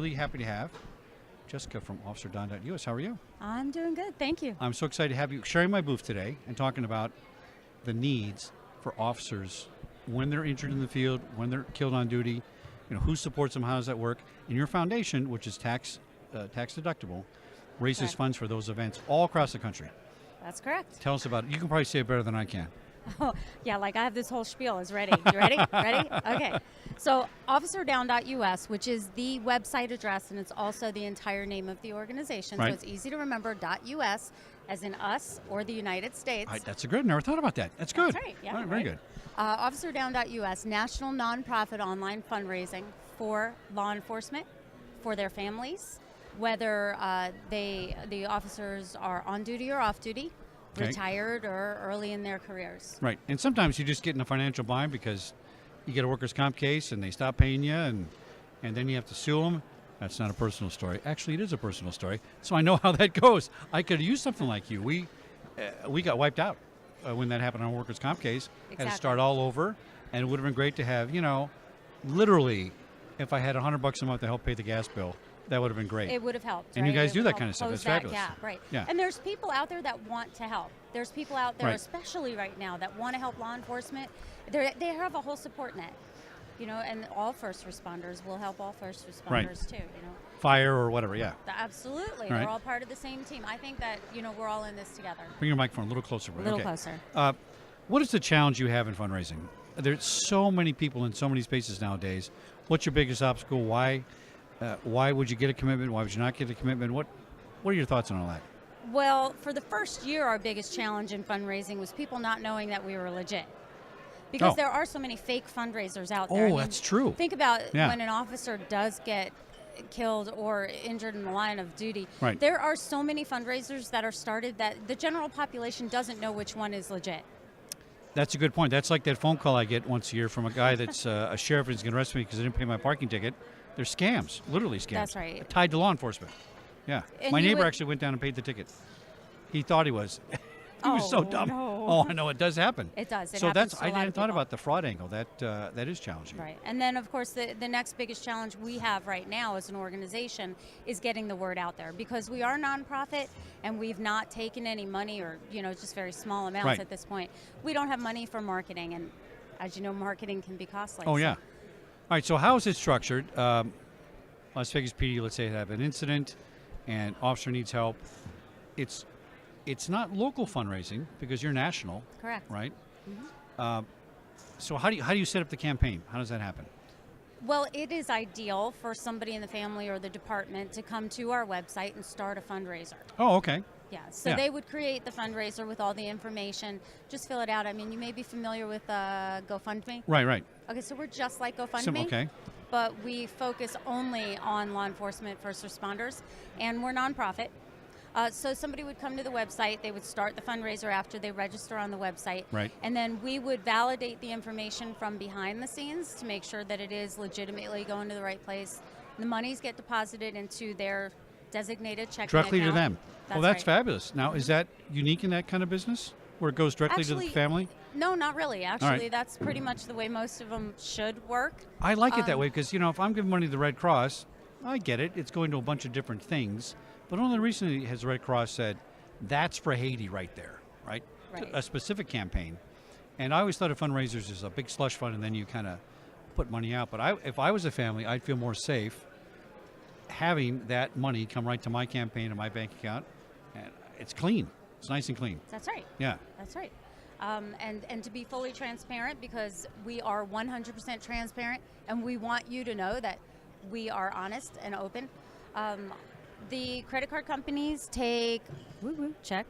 really happy to have Jessica from OfficerDown.US. How are you? I'm doing good, thank you. I'm so excited to have you sharing my booth today and talking about the needs for officers when they're injured in the field, when they're killed on duty, who supports them, how does that work? And your foundation, which is tax deductible, raises Correct. funds for those events all across the country. That's correct. Tell us about it. You can probably say it better than I can. Oh, yeah, like I have this whole spiel is ready. You ready? Ready? Okay. So OfficerDown.US, which is the website address, and it's also the entire name of the organization. Right. So it's easy to remember, .us, as in us or the United States. That's good. Never thought about that. That's good. That's right. Yeah. All right, very good. OfficerDown.US, national nonprofit online fundraising for law enforcement, for their families, whether the officers are on duty or off duty, Okay. retired or early in their careers. Right. And sometimes you just get in a financial bind because you get a workers' comp case and they stop paying you and then you have to sue them. That's not a personal story. Actually, it is a personal story. So I know how that goes. I could have used something like you. We got wiped out when that happened on a workers' comp case. Exactly. Had to start all over. And it would have been great to have, literally, if I had $100 a month to help pay the gas bill, that would have been great. It would have helped. And right? you guys It do would that help kind of stuff. close It's that fabulous. gap, right. Yeah. And there's people out there that want to help. There's people out there, Right. especially right now, that want to help law enforcement. They have a whole support net, and all first responders will help all first responders Right. too, Fire or whatever, yeah. Absolutely. Right. We're all part of the same team. I think that, we're all in this together. Bring your microphone a little closer. A little Okay. closer. What is the challenge you have in fundraising? There's so many people in so many spaces nowadays. What's your biggest obstacle? Why would you get a commitment? Why would you not get a commitment? What are your thoughts on all that? Well, for the first year, our biggest challenge in fundraising was people not knowing that we were legit. Because there are so many fake fundraisers out there. Oh, that's true. Think about Yeah. when an officer does get killed or injured in the line of duty. Right. There are so many fundraisers that are started that the general population doesn't know which one is legit. That's a good point. That's like that phone call I get once a year from a guy that's a sheriff and is going to arrest me because I didn't pay my parking ticket. They're scams, literally scams. That's right. Tied to law enforcement. Yeah. And My you neighbor would- actually went down and paid the ticket. He thought he was. He was so Oh, dumb. no. Oh, I know. It does happen. It does. It So happens that's to a I lot of hadn't thought people. about the fraud angle. That is challenging. Right. And then, of course, the next biggest challenge we have right now as an organization is getting the word out there, because we are nonprofit and we've not taken any money, or, just very small amounts Right. at this point. We don't have money for marketing, and as you know, marketing can be costly. Oh, so- yeah. All right, so how is it structured? Las Vegas PD, let's say, have an incident and officer needs help. It's not local fundraising because you're national, Correct. right? Mm-hmm. So how do you set up the campaign? How does that happen? Well, it is ideal for somebody in the family or the department to come to our website and start a fundraiser. Oh, okay. Yeah, so Yeah. they would create the fundraiser with all the information, just fill it out. I mean, you may be familiar with GoFundMe. Right. Okay, so we're just like GoFundMe. Okay. But we focus only on law enforcement, first responders, and we're nonprofit. So somebody would come to the website, they would start the fundraiser after they register on the website, Right. and then we would validate the information from behind the scenes to make sure that it is legitimately going to the right place. The monies get deposited into their designated checking Directly account. to them. Well, that's right. fabulous. Now, is that unique in that kind of business where it goes directly to Actually, the family? No, not really. Actually, right. that's pretty much the way most of them should work. I like it that way because, if I'm giving money to the Red Cross, I get it. It's going to a bunch of different things. But only recently has the Red Cross said, that's for Haiti right there, right? Right. A specific campaign. And I always thought of fundraisers as a big slush fund and then you kind of put money out. But if I was a family, I'd feel more safe having that money come right to my campaign and my bank account. And it's clean. It's nice and clean. That's right. Yeah. That's right. And to be fully transparent, because we are 100% transparent, and we want you to know that we are honest and open. The credit card companies take, check.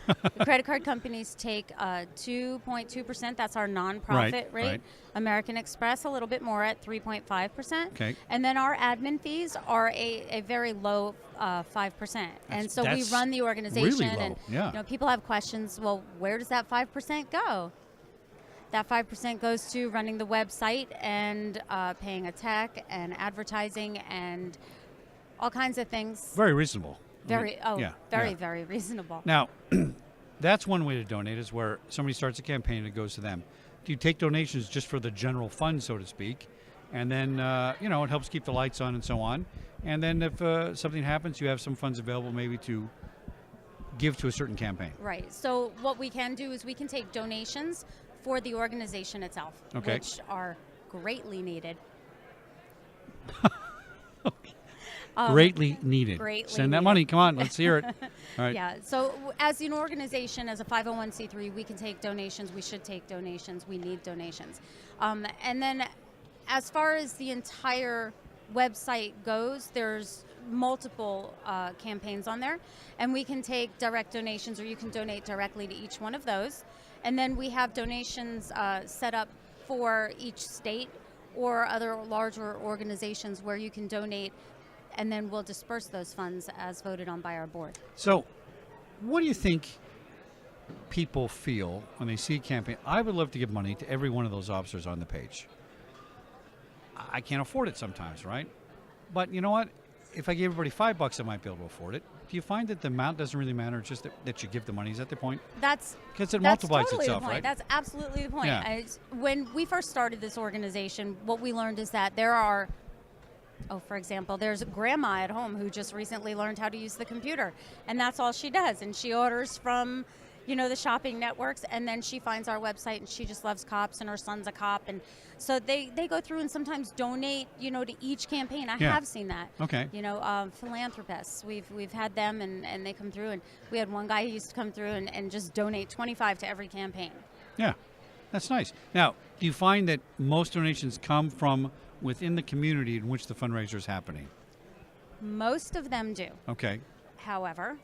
The credit card companies take 2.2%. That's our nonprofit rate. Right. American Express a little bit more at 3.5%. Okay. And then our admin fees are a very low 5%. And so we that's run the organization. really low, And yeah. people have questions. Well, where does that 5% go? That 5% goes to running the website and paying a tech and advertising and all kinds of things. Very reasonable. Very yeah. very reasonable. Now, that's one way to donate is where somebody starts a campaign and it goes to them. Do you take donations just for the general fund, so to speak? and then it helps keep the lights on and so on. And then if something happens, you have some funds available maybe to give to a certain campaign. Right. So what we can do is we can take donations for the organization itself, Okay. which are greatly needed. Greatly needed. Greatly Send that needed. money. Come on, let's hear it. All right. Yeah. So as an organization, as a 501c3, we can take donations. We should take donations. We need donations. And then as far as the entire website goes, there's multiple campaigns on there, and we can take direct donations, or you can donate directly to each one of those. And then we have donations set up for each state or other larger organizations where you can donate, and then we'll disperse those funds as voted on by our board. So, what do you think people feel when they see a campaign? I would love to give money to every one of those officers on the page. I can't afford it sometimes, right? But you know what? If I gave everybody $5, I might be able to afford it. Do you find that the amount doesn't really matter? It's just that you give the money. Is that the point? That's because it that's multiplies totally itself, the point. right? That's absolutely the point. Yeah. When we first started this organization, what we learned is that there are, for example, there's a grandma at home who just recently learned how to use the computer, and that's all she does. And she orders from, the shopping networks, and then she finds our website, and she just loves cops, and her son's a cop, and so they go through and sometimes donate, to each campaign. I Yeah. have seen that. Okay. Philanthropists, we've had them, and they come through, and we had one guy who used to come through and just donate 25 to every campaign. Yeah, that's nice. Now, do you find that most donations come from within the community in which the fundraiser is happening? Most of them do. Okay. However,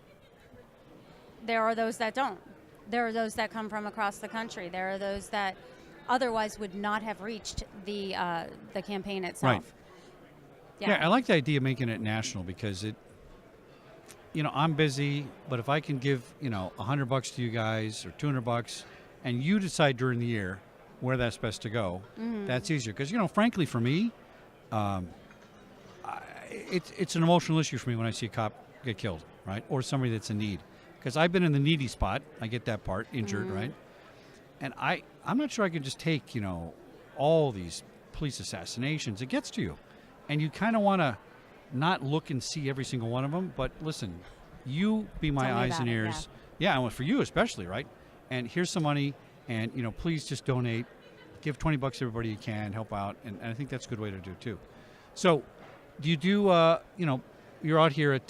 there are those that don't. There are those that come from across the country. There are those that otherwise would not have reached the campaign itself. Right. Yeah, I like the idea of making it national because I'm busy, but if I can give, $100 to you guys or $200, and you decide during the year where that's best to go, that's easier. Because, frankly, for me, it's an emotional issue for me when I see a cop get killed, right? Or somebody that's in need. Because I've been in the needy spot. I get that part, injured, right? And I'm not sure I can just take, all these police assassinations. It gets to you. And you kind of want to not look and see every single one of them. But listen, you be my Tell me eyes about and it, ears. Yeah, and for you especially, right? And here's some money. And, please just donate. Give $20 to everybody you can. Help out. And I think that's a good way to do it, too. So do you do, you're out here at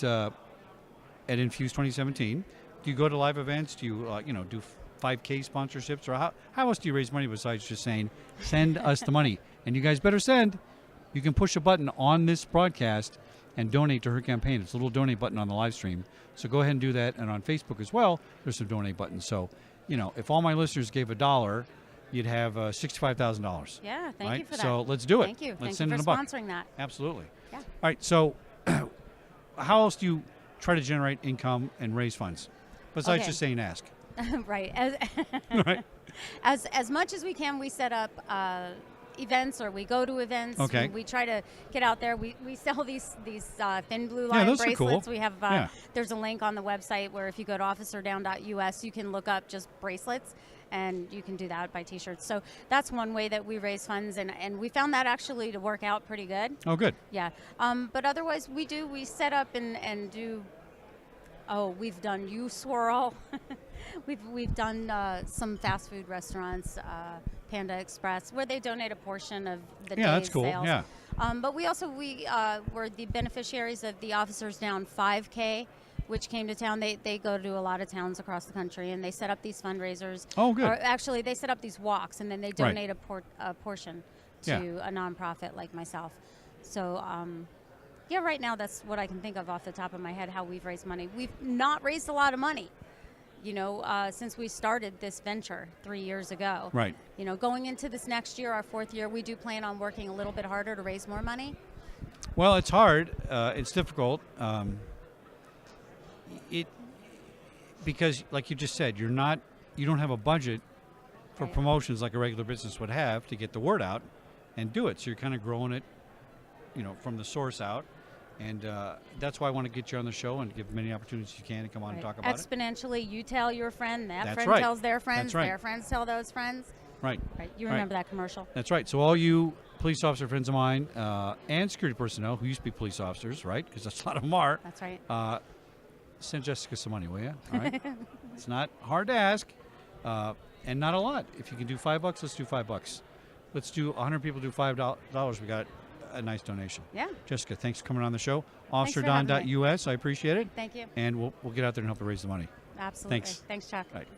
Enfuse 2017. Do you go to live events? Do you, do 5K sponsorships? Or how else do you raise money besides just saying, send us the money? And you guys better send. You can push a button on this broadcast and donate to her campaign. It's a little donate button on the live stream. So go ahead and do that. And on Facebook as well, there's some donate buttons. So, if all my listeners gave $1, you'd have $65,000. Yeah, thank right? you for that. So let's do it. Thank you. Let's Thank send you in for a buck. sponsoring that. Absolutely. Yeah. All right. So how else do you try to generate income and raise funds besides Okay. just saying ask? Right. Right. As much as we can, we set up events, or we go to events. Okay. We try to get out there. We sell these thin blue line those are bracelets. cool. We have Yeah. there's a link on the website where if you go to OfficerDown.US, you can look up just bracelets, and you can do that, buy t-shirts. So that's one way that we raise funds, and we found that actually to work out pretty good. Oh, good. Yeah. But otherwise, we set up and do. Oh, we've done U-Swirl. we've done some fast food restaurants, Panda Express, where they donate a portion of the day's That's cool. sales. Yeah. But we were the beneficiaries of the Officers Down 5K, which came to town. They go to a lot of towns across the country, and they set up these fundraisers. Oh, good. Or actually, they set up these walks, and then they donate a portion to Yeah. a nonprofit like myself. So, yeah, right now that's what I can think of off the top of my head, how we've raised money. We've not raised a lot of money, since we started this venture 3 years ago. Right. Going into this next year, our 4th year, we do plan on working a little bit harder to raise more money. Well, it's hard. It's difficult. Because, like you just said, you don't have a budget for Right. promotions like a regular business would have to get the word out and do it. So you're kind of growing it, from the source out. And that's why I want to get you on the show and give many opportunities you can to come on and talk about it. Exponentially, you tell your friend, that That's friend right. tells their friends, That's right. their friends tell those friends. Right. Right. You Right. remember that commercial? That's right. So all you police officer friends of mine and security personnel who used to be police officers, right? Because that's a lot of them are. That's right. Send Jessica some money, will you? All right. It's not hard to ask, and not a lot. If you can do $5, let's do $5. Let's do 100 people do $5. We got a nice donation. Yeah. Jessica, thanks for coming on the show. Thanks for having me. OfficerDown.US, I appreciate it. Thank you. And we'll get out there and help to raise the money. Absolutely. Thanks. Thanks, Chuck. All right.